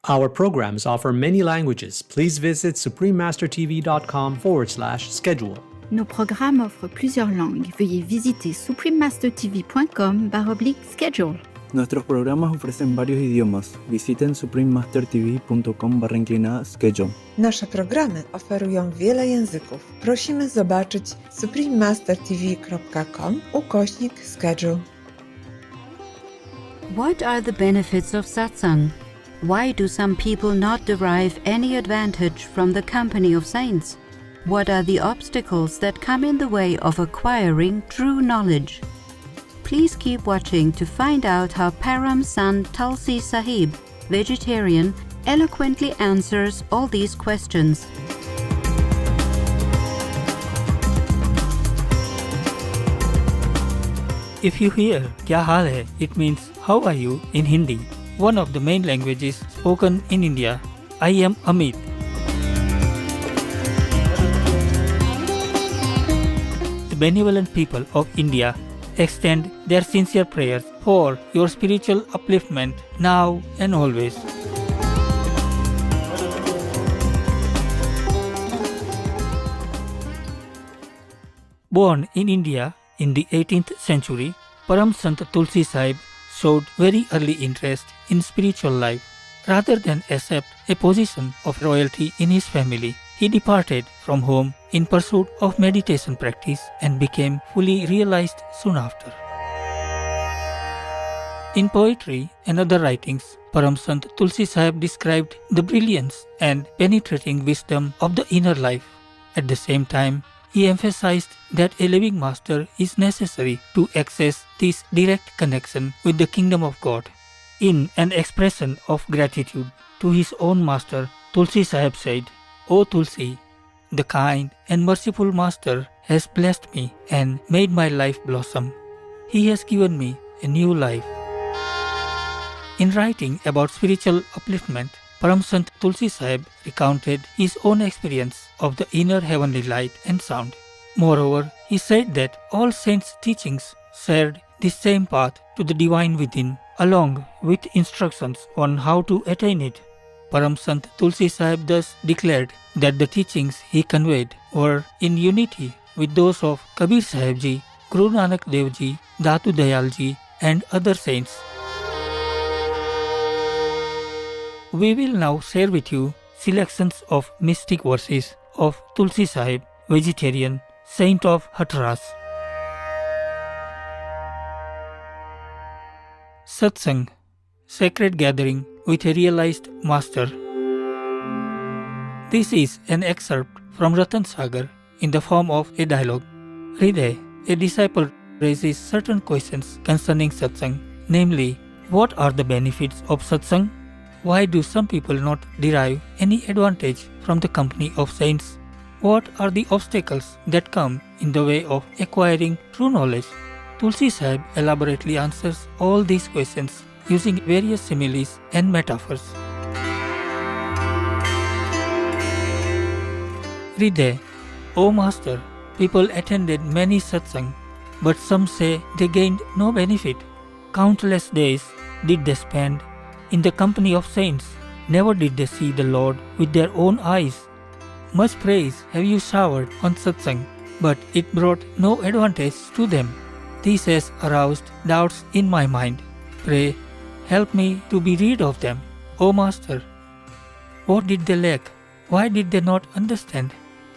Our programs offer many languages. Please visit suprememastertv.com/schedule. Nos programmes offrent plusieurs langues. Veuillez visiter suprememastertv.com/schedule. Nuestros programas ofrecen varios idiomas. Visiten suprememastertv.com/schedule. Nasze programy oferują wiele języków. Prosimy zobaczyć suprememastertv.com/schedule. What are the benefits of satsang? Why do some people not derive any advantage from the company of saints? What are the obstacles that come in the way of acquiring true knowledge? Please keep watching to find out how Param Sant Tulsi Sahib, vegetarian, eloquently answers all these questions. If you hear "Kya haal hai?" it means "How are you?" in Hindi, one of the main languages spoken in India. I am Amit. The benevolent people of India extend their sincere prayers for your spiritual upliftment now and always. Born in India in the 18th century, Param Sant Tulsi Sahib showed very early interest in spiritual life. Rather than accept a position of royalty in his family, he departed from home in pursuit of meditation practice and became fully realized soon after. In poetry and other writings, Param Sant Tulsi Sahib described the brilliance and penetrating wisdom of the inner life. At the same time, he emphasized that a living master is necessary to access this direct connection with the kingdom of God. In an expression of gratitude to his own master, Tulsi Sahib said, "O Tulsi, the kind and merciful master has blessed me and made my life blossom. He has given me a new life." In writing about spiritual upliftment, Param Sant Tulsi Sahib recounted his own experience of the inner heavenly light and sound. Moreover, he said that all saints' teachings shared the same path to the divine within, along with instructions on how to attain it. Param Sant Tulsi Sahib thus declared that the teachings he conveyed were in unity with those of Kabir Sahib Ji, Guru Nanak Dev Ji, Datu Dayal Ji and other saints. We will now share with you selections of mystic verses of Tulsi Sahib, vegetarian, saint of Hathras. Satsang, sacred gathering with a realized master. This is an excerpt from Ratan Sagar in the form of a dialogue. Hriday, a disciple raises certain questions concerning satsang, namely, what are the benefits of satsang? Why do some people not derive any advantage from the company of saints? What are the obstacles that come in the way of acquiring true knowledge? Tulsi Sahib elaborately answers all these questions using various similes and metaphors. Hriday, O Master, people attended many satsang, but some say they gained no benefit. Countless days did they spend in the company of saints. Never did they see the Lord with their own eyes. Much praise have you showered on satsang, but it brought no advantage to them. This has aroused doubts in my mind. Pray, help me to be rid of them. O Master, what did they lack? Why did they not understand?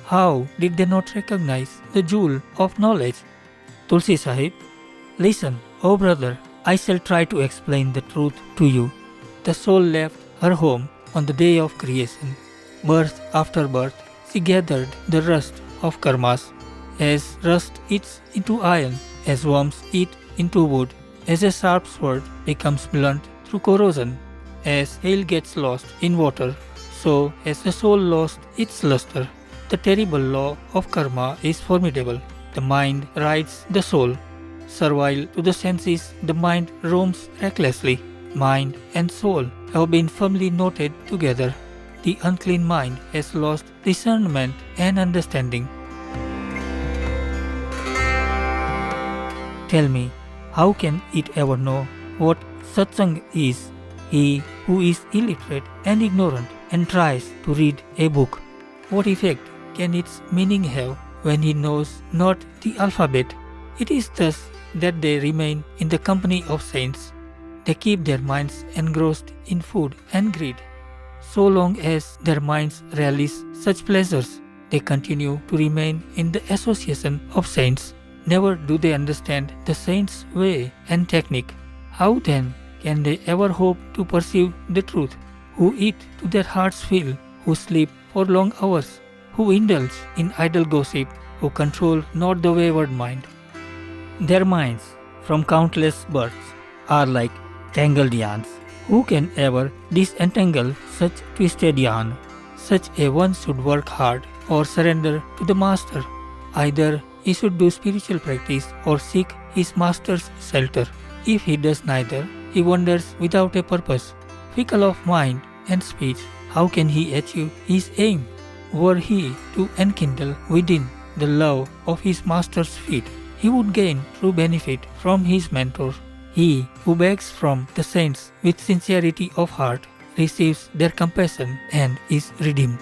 How did they not recognize the jewel of knowledge? Tulsi Sahib, listen, O brother, I shall try to explain the truth to you. The soul left her home on the day of creation. Birth after birth, she gathered the rust of karmas. As rust eats into iron, as worms eat into wood, as a sharp sword becomes blunt through corrosion, as hail gets lost in water, so has the soul lost its luster. The terrible law of karma is formidable. The mind rides the soul. Servile to the senses, the mind roams recklessly. Mind and soul have been firmly knotted together. The unclean mind has lost discernment and understanding. Tell me, how can it ever know what satsang is? He who is illiterate and ignorant and tries to read a book, what effect can its meaning have when he knows not the alphabet? It is thus that they remain in the company of saints. They keep their minds engrossed in food and greed. So long as their minds relish such pleasures, they continue to remain in the association of saints. Never do they understand the saints' way and technique. How then can they ever hope to pursue the truth? Who eat to their heart's fill, who sleep for long hours, who indulge in idle gossip, who control not the wayward mind. Their minds, from countless births, are like tangled yarns. Who can ever disentangle such twisted yarn? Such a one should work hard or surrender to the master. Either he should do spiritual practice or seek his master's shelter. If he does neither, he wanders without a purpose. Fickle of mind and speech, how can he achieve his aim? Were he to enkindle within the love of his master's feet, he would gain true benefit from his mentor. He who begs from the saints with sincerity of heart receives their compassion and is redeemed.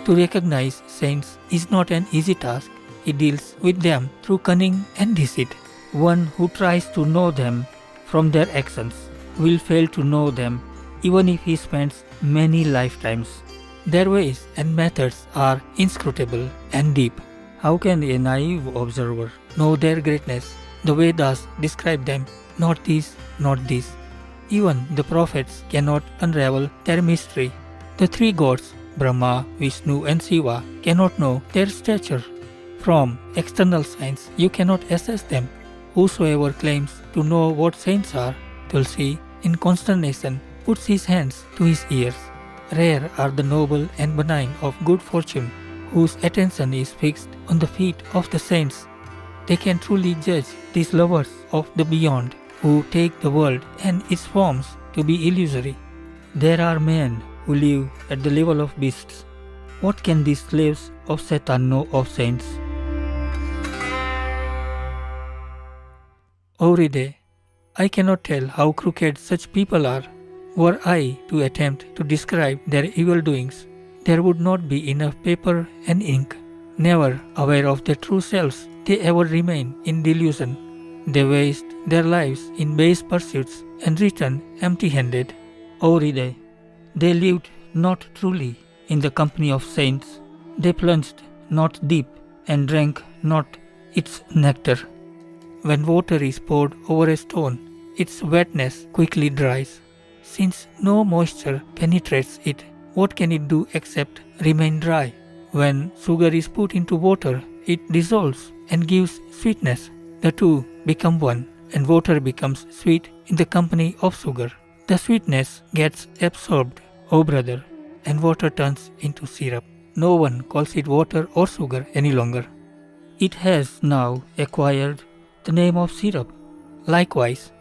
To recognize saints is not an easy task. He deals with them through cunning and deceit. One who tries to know them from their actions will fail to know them even if he spends many lifetimes. Their ways and methods are inscrutable and deep. How can a naive observer know their greatness? The Vedas describe them, not this, not this. Even the prophets cannot unravel their mystery. The three gods, Brahma, Vishnu and Shiva, cannot know their stature. From external signs you cannot assess them. Whosoever claims to know what saints are, Tulsi, in consternation, puts his hands to his ears. Rare are the noble and benign of good fortune, whose attention is fixed on the feet of the saints. They can truly judge these lovers of the beyond, who take the world and its forms to be illusory. There are men who live at the level of beasts. What can these slaves of Satan know of saints? O Hriday, I cannot tell how crooked such people are. Were I to attempt to describe their evil doings, there would not be enough paper and ink. Never aware of their true selves, they ever remain in delusion. They waste their lives in base pursuits and return empty-handed. O Hriday, they lived not truly in the company of saints. They plunged not deep and drank not its nectar. When water is poured over a stone, its wetness quickly dries. Since no moisture penetrates it, what can it do except remain dry? When sugar is put into water, it dissolves and gives sweetness. The two become one, and water becomes sweet in the company of sugar. The sweetness gets absorbed, O brother, and water turns into syrup. No one calls it water or sugar any longer. It has now acquired the name of syrup. Likewise,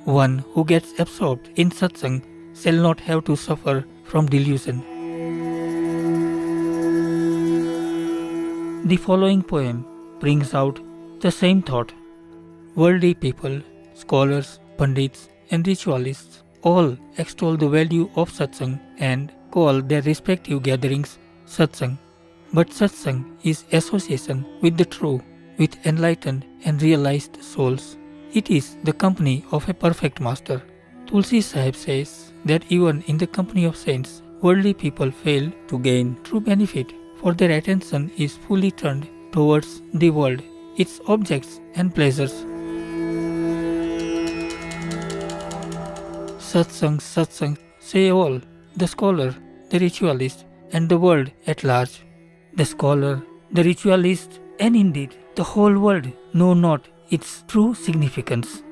one who gets absorbed in satsang shall not have to suffer from delusion. The following poem brings out the same thought. Worldly people, scholars, pandits and ritualists all extol the value of satsang and call their respective gatherings satsang. But satsang is association with the true, with enlightened and realized souls. It is the company of a perfect master. Tulsi Sahib says that even in the company of saints, worldly people fail to gain true benefit, for their attention is fully turned towards the world, its objects and pleasures. Satsang, satsang, say all, the scholar, the ritualist, and the world at large. The scholar, the ritualist, and indeed the whole world know not its true significance.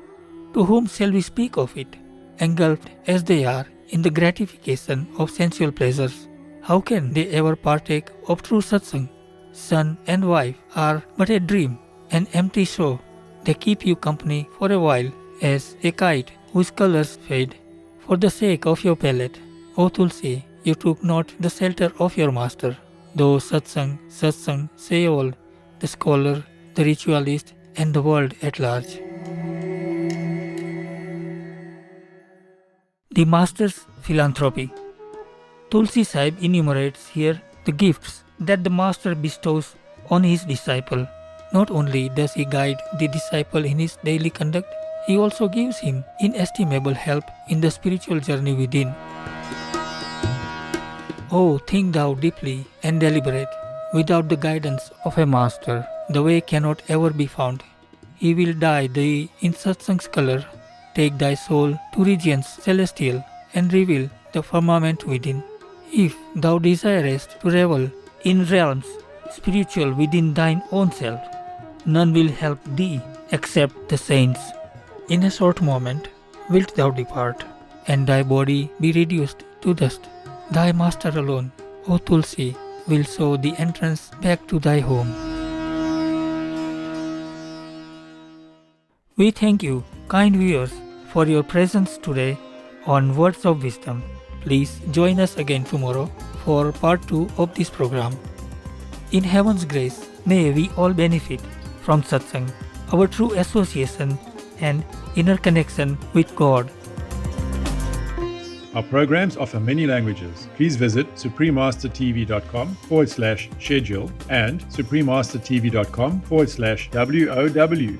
To whom shall we speak of it? Engulfed as they are in the gratification of sensual pleasures, how can they ever partake of true satsang? Son and wife are but a dream, an empty show. They keep you company for a while, as a kite whose colors fade. For the sake of your palate, O Tulsi, you took not the shelter of your master. Though satsang, satsang, say all, the scholar, the ritualist, and the world at large. The Master's philanthropy. Tulsi Sahib enumerates here the gifts that the Master bestows on his disciple. Not only does he guide the disciple in his daily conduct, he also gives him inestimable help in the spiritual journey within. Oh, think thou deeply and deliberate. Without the guidance of a master, the way cannot ever be found. He will dye thee in satsang's color, take thy soul to regions celestial, and reveal the firmament within. If thou desirest to revel in realms spiritual within thine own self, none will help thee except the saints. In a short moment wilt thou depart, and thy body be reduced to dust. Thy master alone, O Tulsi, will show the entrance back to thy home. We thank you, kind viewers, for your presence today on Words of Wisdom. Please join us again tomorrow for part 2 of this program. In Heaven's grace, may we all benefit from satsang, our true association and inner connection with God. Our programs offer many languages. Please visit suprememastertv.com/schedule and suprememastertv.com/WOW